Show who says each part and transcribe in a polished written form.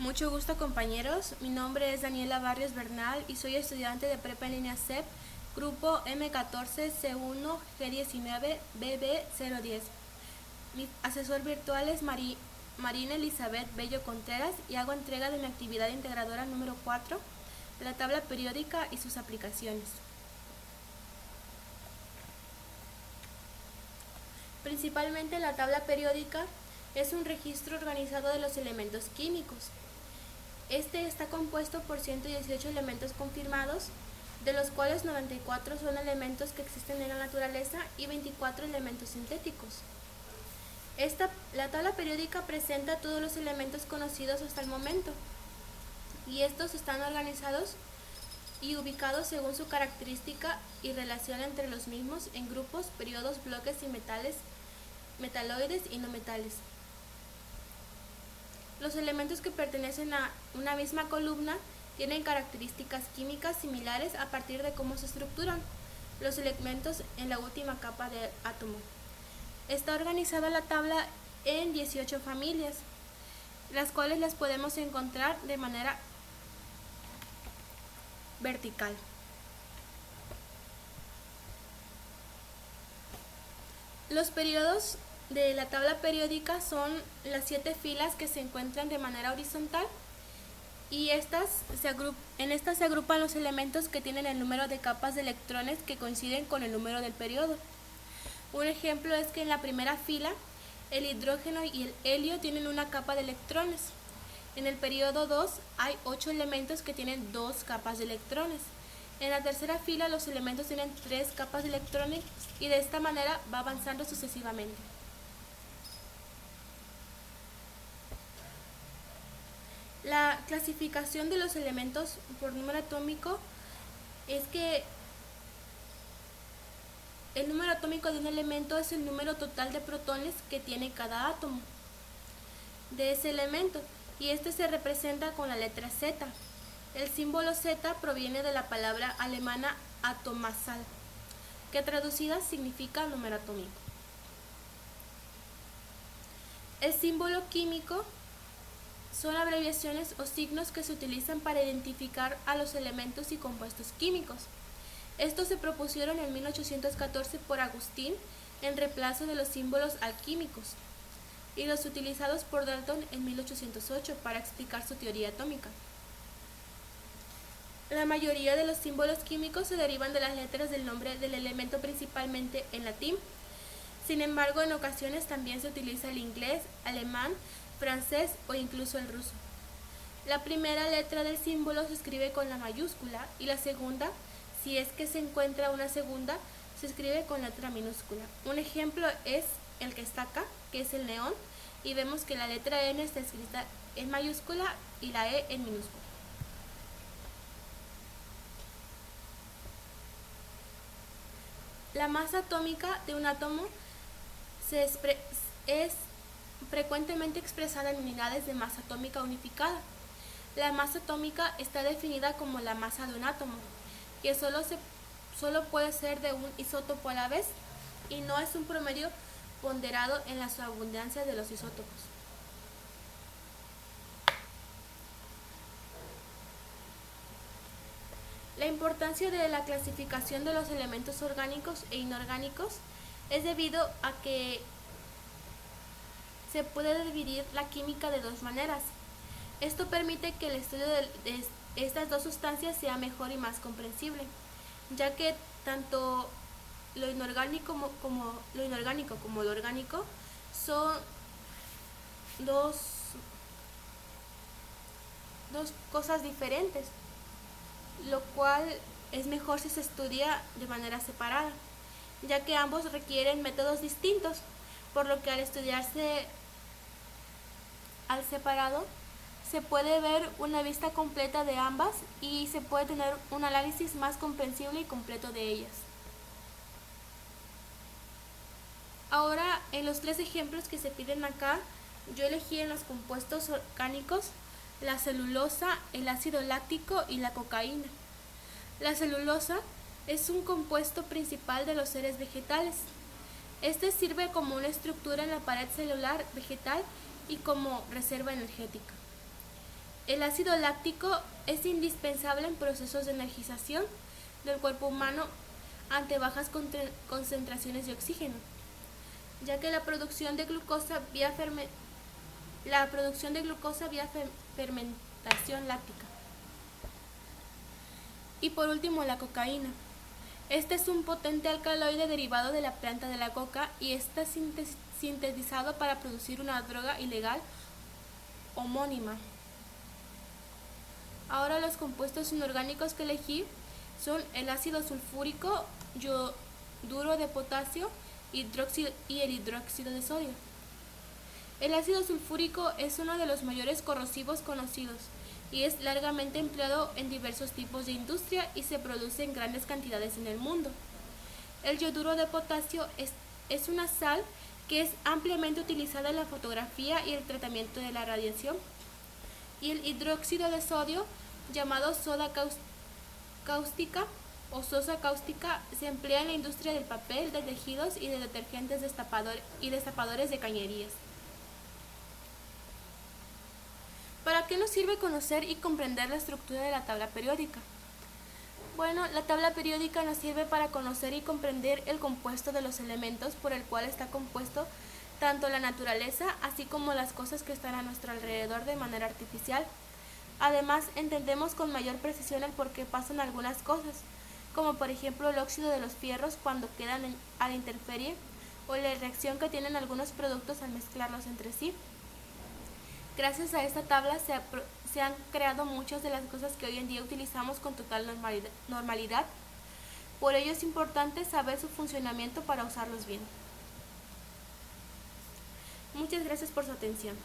Speaker 1: Mucho gusto, compañeros, mi nombre es Daniela Barrios Bernal y soy estudiante de Prepa en línea CEP, grupo M14C1G19BB010. Mi asesor virtual es Marina Elizabeth Bello Contreras y hago entrega de mi actividad integradora número 4 de la tabla periódica y sus aplicaciones. Principalmente la tabla periódica es un registro organizado de los elementos químicos. Este está compuesto por 118 elementos confirmados, de los cuales 94 son elementos que existen en la naturaleza y 24 elementos sintéticos. La tabla periódica presenta todos los elementos conocidos hasta el momento, y estos están organizados y ubicados según su característica y relación entre los mismos en grupos, periodos, bloques y metaloides y no metales. Los elementos que pertenecen a una misma columna tienen características químicas similares a partir de cómo se estructuran los elementos en la última capa del átomo. Está organizada la tabla en 18 familias, las cuales las podemos encontrar de manera vertical. Los periodos de la tabla periódica son las 7 filas que se encuentran de manera horizontal, y en estas se agrupan los elementos que tienen el número de capas de electrones que coinciden con el número del periodo. Un ejemplo es que en la primera fila el hidrógeno y el helio tienen una capa de electrones. En el periodo 2 hay 8 elementos que tienen 2 capas de electrones. En la tercera fila los elementos tienen 3 capas de electrones, y de esta manera va avanzando sucesivamente. La clasificación de los elementos por número atómico es que el número atómico de un elemento es el número total de protones que tiene cada átomo de ese elemento, y este se representa con la letra Z. El símbolo Z proviene de la palabra alemana Atomzahl, que traducida significa número atómico. El símbolo químico son abreviaciones o signos que se utilizan para identificar a los elementos y compuestos químicos. Estos se propusieron en 1814 por Agustín en reemplazo de los símbolos alquímicos, y los utilizados por Dalton en 1808 para explicar su teoría atómica. La mayoría de los símbolos químicos se derivan de las letras del nombre del elemento, principalmente en latín. Sin embargo, en ocasiones también se utiliza el inglés, alemán, francés o incluso el ruso. La primera letra del símbolo se escribe con la mayúscula, y la segunda, si es que se encuentra una segunda, se escribe con letra minúscula. Un ejemplo es el que está acá, que es el neón, y vemos que la letra N está escrita en mayúscula y la E en minúscula. La masa atómica de un átomo es frecuentemente expresada en unidades de masa atómica unificada. La masa atómica está definida como la masa de un átomo, que solo puede ser de un isótopo a la vez, y no es un promedio ponderado en la abundancia de los isótopos. La importancia de la clasificación de los elementos orgánicos e inorgánicos es debido a que se puede dividir la química de dos maneras. Esto permite que el estudio de estas dos sustancias sea mejor y más comprensible, ya que tanto lo inorgánico como lo orgánico son dos cosas diferentes, lo cual es mejor si se estudia de manera separada, ya que ambos requieren métodos distintos, por lo que al estudiarse al separado se puede ver una vista completa de ambas y se puede tener un análisis más comprensible y completo de ellas. Ahora, en los 3 ejemplos que se piden acá, yo elegí en los compuestos orgánicos la celulosa, el ácido láctico y la cocaína. La celulosa es un compuesto principal de los seres vegetales. Este sirve como una estructura en la pared celular vegetal y como reserva energética. El ácido láctico es indispensable en procesos de energización del cuerpo humano ante bajas concentraciones de oxígeno, ya que la producción de glucosa vía fermentación láctica. Y por último, la cocaína. Este es un potente alcaloide derivado de la planta de la coca y está sintetizado para producir una droga ilegal homónima. Ahora los compuestos inorgánicos que elegí son el ácido sulfúrico, yoduro de potasio y el hidróxido de sodio. El ácido sulfúrico es uno de los mayores corrosivos conocidos y es largamente empleado en diversos tipos de industria y se produce en grandes cantidades en el mundo. El yoduro de potasio es una sal que es ampliamente utilizada en la fotografía y el tratamiento de la radiación. Y el hidróxido de sodio, llamado soda cáustica o sosa cáustica, se emplea en la industria del papel, de tejidos y de detergentes destapadores de cañerías. ¿Para qué nos sirve conocer y comprender la estructura de la tabla periódica? Bueno, la tabla periódica nos sirve para conocer y comprender el compuesto de los elementos por el cual está compuesto tanto la naturaleza, así como las cosas que están a nuestro alrededor de manera artificial. Además, entendemos con mayor precisión el por qué pasan algunas cosas, como por ejemplo el óxido de los fierros cuando quedan a la intemperie, o la reacción que tienen algunos productos al mezclarlos entre sí. Gracias a esta tabla se han creado muchas de las cosas que hoy en día utilizamos con total normalidad. Por ello es importante saber su funcionamiento para usarlos bien. Muchas gracias por su atención.